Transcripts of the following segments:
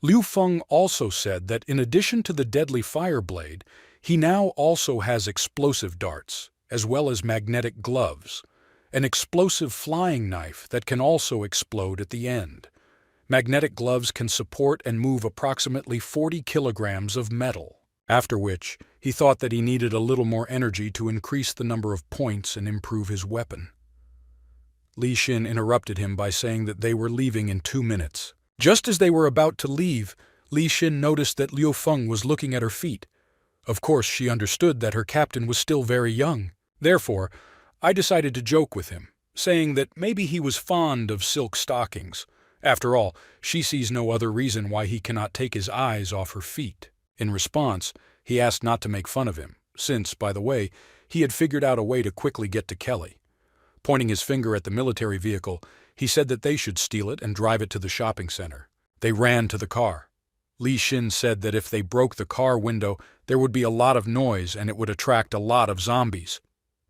Liu Feng also said that in addition to the deadly fire blade, he now also has explosive darts, as well as magnetic gloves, an explosive flying knife that can also explode at the end. Magnetic gloves can support and move approximately 40 kilograms of metal. After which, he thought that he needed a little more energy to increase the number of points and improve his weapon. Li Xin interrupted him by saying that they were leaving in 2 minutes. Just as they were about to leave, Li Xin noticed that Liu Feng was looking at her feet. Of course, she understood that her captain was still very young. Therefore, I decided to joke with him, saying that maybe he was fond of silk stockings. After all, she sees no other reason why he cannot take his eyes off her feet. In response, he asked not to make fun of him, since, by the way, he had figured out a way to quickly get to Kelly. Pointing his finger at the military vehicle, he said that they should steal it and drive it to the shopping center. They ran to the car. Li Xin said that if they broke the car window, there would be a lot of noise and it would attract a lot of zombies.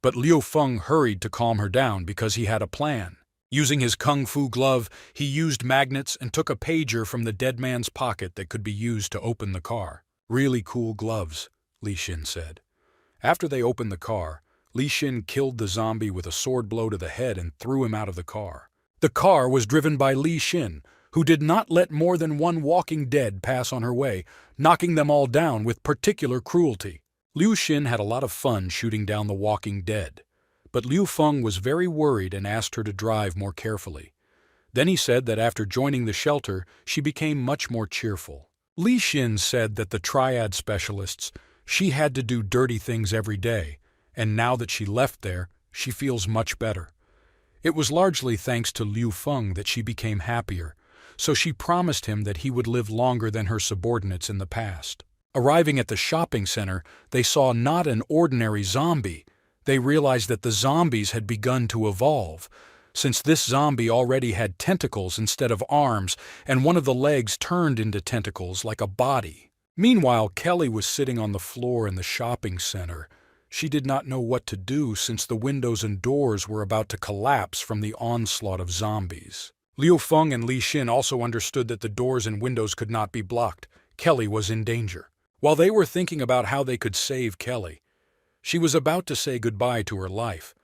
But Liu Feng hurried to calm her down because he had a plan. Using his kung fu glove, he used magnets and took a pager from the dead man's pocket that could be used to open the car. Really cool gloves, Li Xin said. After they opened the car, Li Xin killed the zombie with a sword blow to the head and threw him out of the car. The car was driven by Li Xin, who did not let more than one walking dead pass on her way, knocking them all down with particular cruelty. Liu Xin had a lot of fun shooting down the walking dead, but Liu Feng was very worried and asked her to drive more carefully. Then he said that after joining the shelter, she became much more cheerful. Li Xin said that the triad specialists, she had to do dirty things every day, and now that she left there, she feels much better. It was largely thanks to Liu Feng that she became happier, so she promised him that he would live longer than her subordinates in the past. Arriving at the shopping center, they saw not an ordinary zombie. They realized that the zombies had begun to evolve, since this zombie already had tentacles instead of arms, and one of the legs turned into tentacles like a body. Meanwhile, Kelly was sitting on the floor in the shopping center. She did not know what to do since the windows and doors were about to collapse from the onslaught of zombies. Liu Feng and Li Xin also understood that the doors and windows could not be blocked. Kelly was in danger. While they were thinking about how they could save Kelly, she was about to say goodbye to her life,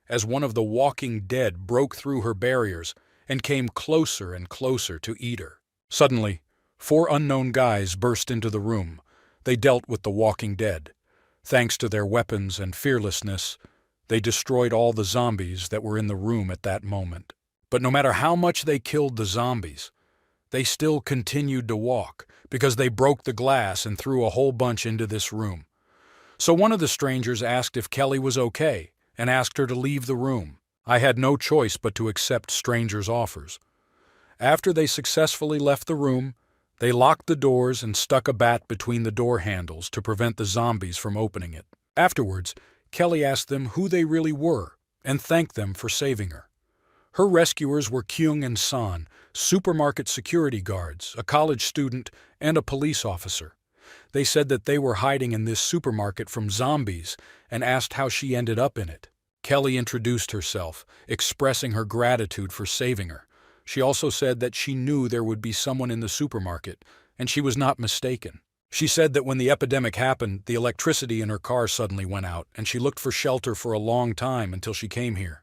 as one of the walking dead broke through her barriers and came closer and closer to eat her. Suddenly, 4 unknown guys burst into the room. They dealt with the walking dead. Thanks to their weapons and fearlessness, they destroyed all the zombies that were in the room at that moment. But no matter how much they killed the zombies, they still continued to walk because they broke the glass and threw a whole bunch into this room. So one of the strangers asked if Kelly was okay and asked her to leave the room. I had no choice but to accept strangers' offers. After they successfully left the room, they locked the doors and stuck a bat between the door handles to prevent the zombies from opening it. Afterwards, Kelly asked them who they really were and thanked them for saving her. Her rescuers were Kyung and San, supermarket security guards, a college student, and a police officer. They said that they were hiding in this supermarket from zombies and asked how she ended up in it. Kelly introduced herself, expressing her gratitude for saving her. She also said that she knew there would be someone in the supermarket, and she was not mistaken. She said that when the epidemic happened, the electricity in her car suddenly went out, and she looked for shelter for a long time until she came here.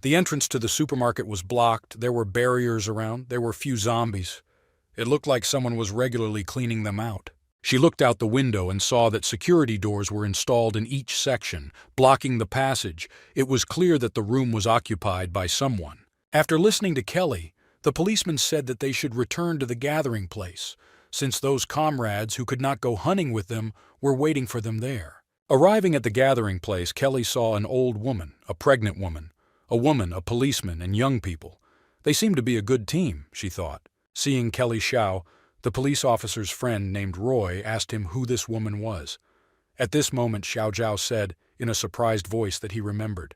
The entrance to the supermarket was blocked, there were barriers around, there were few zombies. It looked like someone was regularly cleaning them out. She looked out the window and saw that security doors were installed in each section, blocking the passage. It was clear that the room was occupied by someone. After listening to Kelly, the policeman said that they should return to the gathering place, since those comrades who could not go hunting with them were waiting for them there. Arriving at the gathering place, Kelly saw an old woman, a pregnant woman, a policeman, and young people. They seemed to be a good team, she thought. Seeing Kelly Xiao, the police officer's friend named Roy asked him who this woman was. At this moment, Xiao Zhao said, in a surprised voice, that he remembered.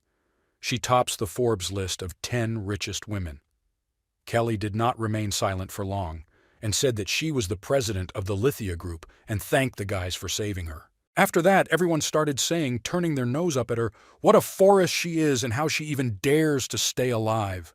She tops the Forbes list of 10 richest women. Kelly did not remain silent for long, and said that she was the president of the Lithia Group and thanked the guys for saving her. After that, everyone started saying, turning their nose up at her, what a forest she is and how she even dares to stay alive.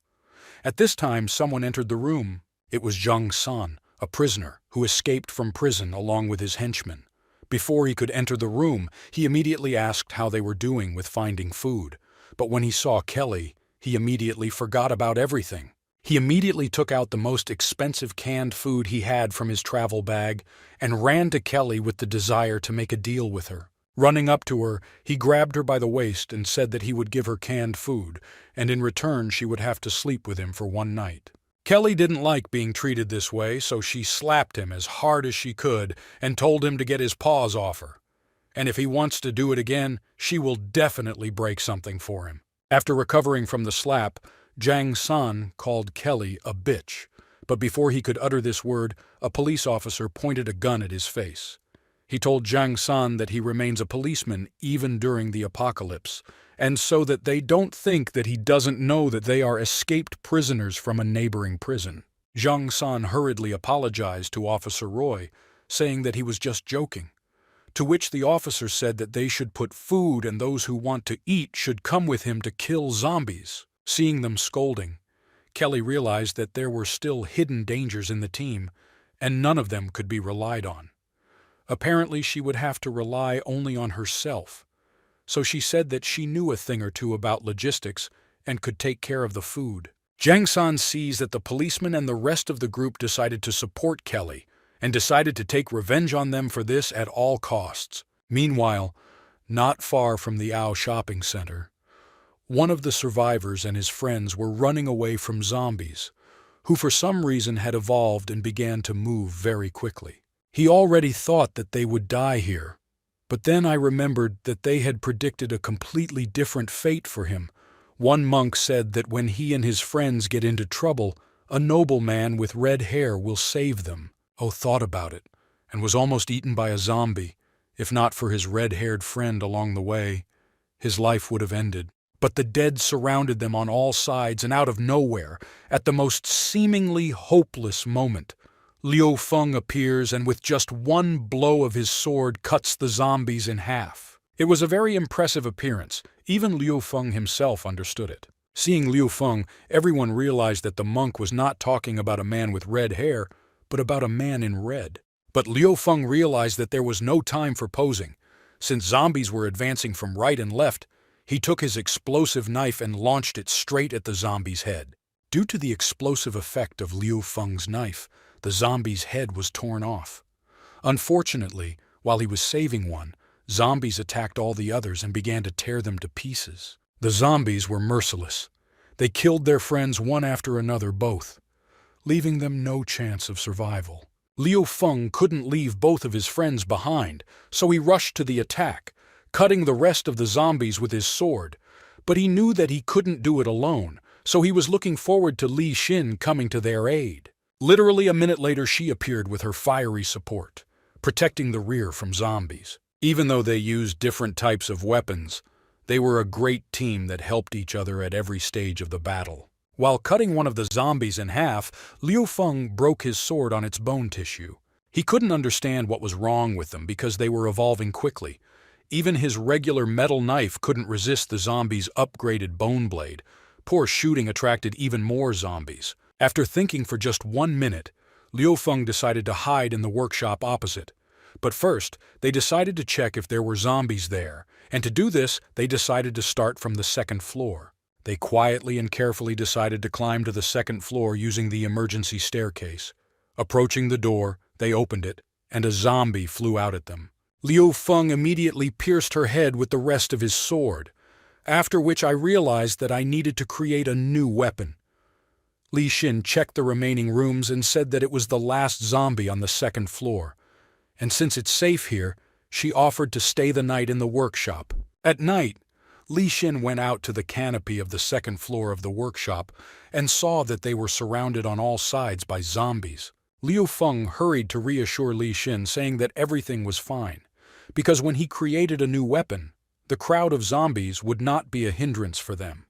At this time, someone entered the room. It was Zhang San, a prisoner who escaped from prison along with his henchmen. Before he could enter the room, he immediately asked how they were doing with finding food. But when he saw Kelly, he immediately forgot about everything. He immediately took out the most expensive canned food he had from his travel bag and ran to Kelly with the desire to make a deal with her. Running up to her, he grabbed her by the waist and said that he would give her canned food, and in return she would have to sleep with him for one night. Kelly didn't like being treated this way, so she slapped him as hard as she could and told him to get his paws off her. And if he wants to do it again, she will definitely break something for him. After recovering from the slap, Jang San called Kelly a bitch, but before he could utter this word, a police officer pointed a gun at his face. He told Jang San that he remains a policeman even during the apocalypse, and so that they don't think that he doesn't know that they are escaped prisoners from a neighboring prison. Jang San hurriedly apologized to Officer Roy, saying that he was just joking, to which the officer said that they should put food and those who want to eat should come with him to kill zombies. Seeing them scolding, Kelly realized that there were still hidden dangers in the team, and none of them could be relied on. Apparently, she would have to rely only on herself, so she said that she knew a thing or two about logistics and could take care of the food. Jang San sees that the policeman and the rest of the group decided to support Kelly and decided to take revenge on them for this at all costs. Meanwhile, not far from the Ao shopping center, one of the survivors and his friends were running away from zombies, who for some reason had evolved and began to move very quickly. He already thought that they would die here, but then I remembered that they had predicted a completely different fate for him. One monk said that when he and his friends get into trouble, a nobleman with red hair will save them. Oh, thought about it, and was almost eaten by a zombie. If not for his red-haired friend along the way, his life would have ended. But the dead surrounded them on all sides, and out of nowhere, at the most seemingly hopeless moment, Liu Feng appears and with just one blow of his sword cuts the zombies in half. It was a very impressive appearance. Even Liu Feng himself understood it. Seeing Liu Feng, everyone realized that the monk was not talking about a man with red hair, but about a man in red. But Liu Feng realized that there was no time for posing. Since zombies were advancing from right and left, he took his explosive knife and launched it straight at the zombie's head. Due to the explosive effect of Liu Feng's knife, the zombie's head was torn off. Unfortunately, while he was saving one, zombies attacked all the others and began to tear them to pieces. The zombies were merciless. They killed their friends one after another both, leaving them no chance of survival. Liu Feng couldn't leave both of his friends behind, so he rushed to the attack, cutting the rest of the zombies with his sword. But he knew that he couldn't do it alone, so he was looking forward to Li Xin coming to their aid. Literally a minute later, she appeared with her fiery support, protecting the rear from zombies. Even though they used different types of weapons, they were a great team that helped each other at every stage of the battle. While cutting one of the zombies in half, Liu Feng broke his sword on its bone tissue. He couldn't understand what was wrong with them because they were evolving quickly. Even his regular metal knife couldn't resist the zombie's upgraded bone blade. Poor shooting attracted even more zombies. After thinking for just 1 minute, Liu Feng decided to hide in the workshop opposite. But first, they decided to check if there were zombies there, and to do this, they decided to start from the second floor. They quietly and carefully decided to climb to the second floor using the emergency staircase. Approaching the door, they opened it, and a zombie flew out at them. Liu Feng immediately pierced her head with the rest of his sword, after which I realized that I needed to create a new weapon. Li Xin checked the remaining rooms and said that it was the last zombie on the second floor, and since it's safe here, she offered to stay the night in the workshop. At night, Li Xin went out to the canopy of the second floor of the workshop and saw that they were surrounded on all sides by zombies. Liu Feng hurried to reassure Li Xin, saying that everything was fine, because when he created a new weapon, the crowd of zombies would not be a hindrance for them.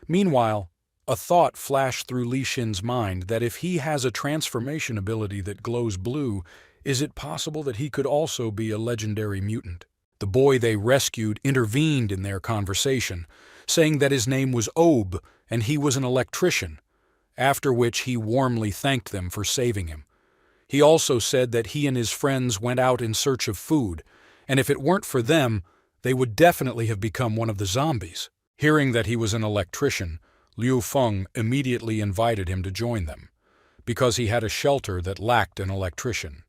Meanwhile, a thought flashed through Li Xin's mind that if he has a transformation ability that glows blue, is it possible that he could also be a legendary mutant? The boy they rescued intervened in their conversation, saying that his name was Ob and he was an electrician, after which he warmly thanked them for saving him. He also said that he and his friends went out in search of food, and if it weren't for them, they would definitely have become one of the zombies. Hearing that he was an electrician, Liu Feng immediately invited him to join them, because he had a shelter that lacked an electrician.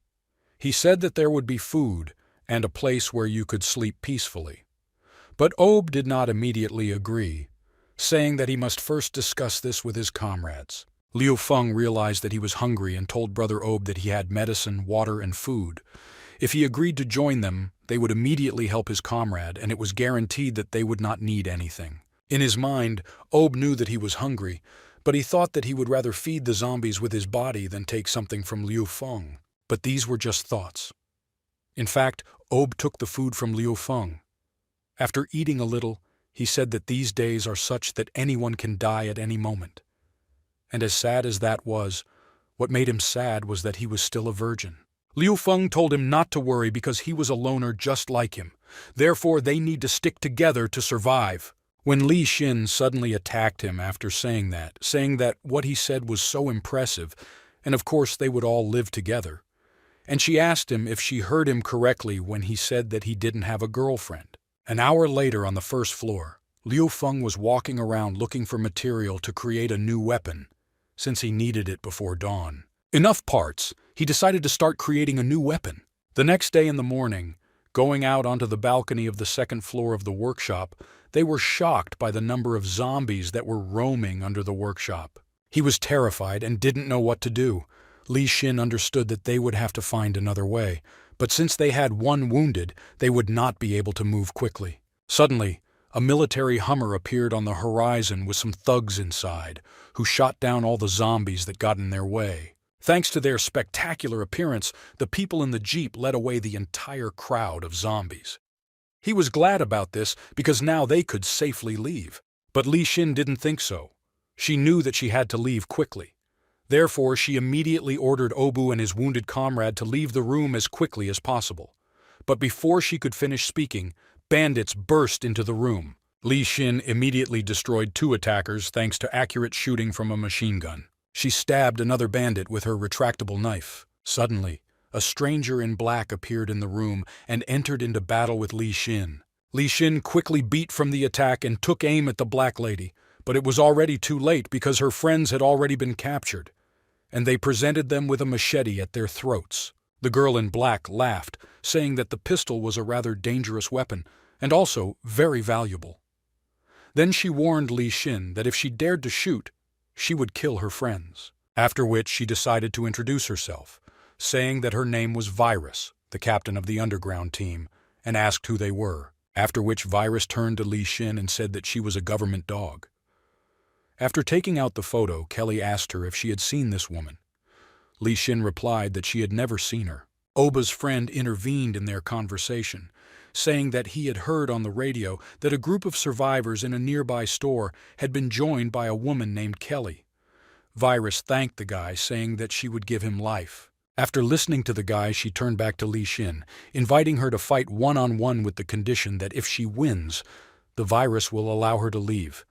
He said that there would be food and a place where you could sleep peacefully. But Ob did not immediately agree, saying that he must first discuss this with his comrades. Liu Feng realized that he was hungry and told Brother Ob that he had medicine, water, and food. If he agreed to join them, they would immediately help his comrade, and it was guaranteed that they would not need anything. In his mind, Ob knew that he was hungry, but he thought that he would rather feed the zombies with his body than take something from Liu Feng. But these were just thoughts. In fact, Ob took the food from Liu Feng. After eating a little, he said that these days are such that anyone can die at any moment. And as sad as that was, what made him sad was that he was still a virgin. Liu Feng told him not to worry because he was a loner just like him. Therefore, they need to stick together to survive. When Li Xin suddenly attacked him after saying that what he said was so impressive, and of course they would all live together. And she asked him if she heard him correctly when he said that he didn't have a girlfriend. An hour later on the first floor, Liu Feng was walking around looking for material to create a new weapon, since he needed it before dawn. Enough parts, he decided to start creating a new weapon. The next day in the morning, going out onto the balcony of the second floor of the workshop, they were shocked by the number of zombies that were roaming under the workshop. He was terrified and didn't know what to do. Li Xin understood that they would have to find another way, but since they had one wounded, they would not be able to move quickly. Suddenly, a military Hummer appeared on the horizon with some thugs inside, who shot down all the zombies that got in their way. Thanks to their spectacular appearance, the people in the jeep led away the entire crowd of zombies. He was glad about this because now they could safely leave. But Li Xin didn't think so. She knew that she had to leave quickly. Therefore, she immediately ordered Obu and his wounded comrade to leave the room as quickly as possible. But before she could finish speaking, bandits burst into the room. Li Xin immediately destroyed 2 attackers thanks to accurate shooting from a machine gun. She stabbed another bandit with her retractable knife. Suddenly, a stranger in black appeared in the room and entered into battle with Li Xin. Li Xin quickly beat from the attack and took aim at the black lady, but it was already too late because her friends had already been captured, and they presented them with a machete at their throats. The girl in black laughed, saying that the pistol was a rather dangerous weapon, and also very valuable. Then she warned Li Xin that if she dared to shoot, she would kill her friends. After which she decided to introduce herself, saying that her name was Virus, the captain of the underground team, and asked who they were. After which Virus turned to Li Xin and said that she was a government dog. After taking out the photo, Kelly asked her if she had seen this woman. Li Xin replied that she had never seen her. Oba's friend intervened in their conversation, saying that he had heard on the radio that a group of survivors in a nearby store had been joined by a woman named Kelly. Virus thanked the guy, saying that she would give him life. After listening to the guy, she turned back to Li Xin, inviting her to fight one-on-one with the condition that if she wins, the virus will allow her to leave.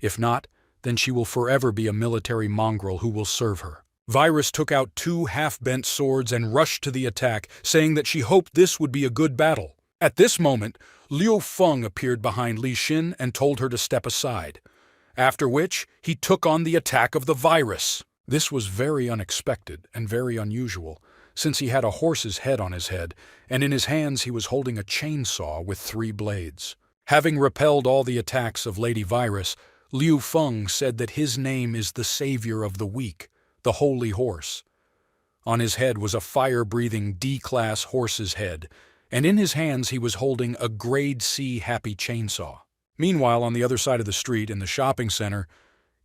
If not, then she will forever be a military mongrel who will serve her. Virus took out 2 half-bent swords and rushed to the attack, saying that she hoped this would be a good battle. At this moment, Liu Feng appeared behind Li Xin and told her to step aside, after which he took on the attack of the virus. This was very unexpected and very unusual, since he had a horse's head on his head, and in his hands he was holding a chainsaw with 3 blades. Having repelled all the attacks of Lady Virus, Liu Feng said that his name is the savior of the weak, the holy horse. On his head was a fire-breathing D-class horse's head, and in his hands he was holding a Grade C happy chainsaw. Meanwhile, on the other side of the street in the shopping center,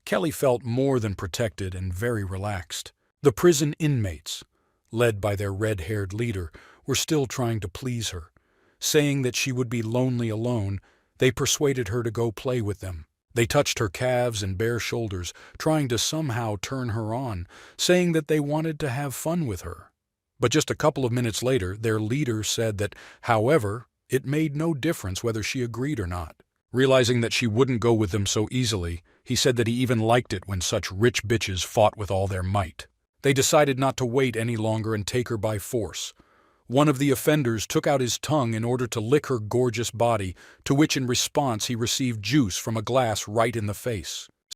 Kelly felt more than protected and very relaxed. The prison inmates, led by their red-haired leader, were still trying to please her. Saying that she would be lonely alone, they persuaded her to go play with them. They touched her calves and bare shoulders, trying to somehow turn her on, saying that they wanted to have fun with her. But just a couple of minutes later, their leader said that, however, it made no difference whether she agreed or not. Realizing that she wouldn't go with them so easily, he said that he even liked it when such rich bitches fought with all their might. They decided not to wait any longer and take her by force. One of the offenders took out his tongue in order to lick her gorgeous body, to which in response he received juice from a glass right in the face.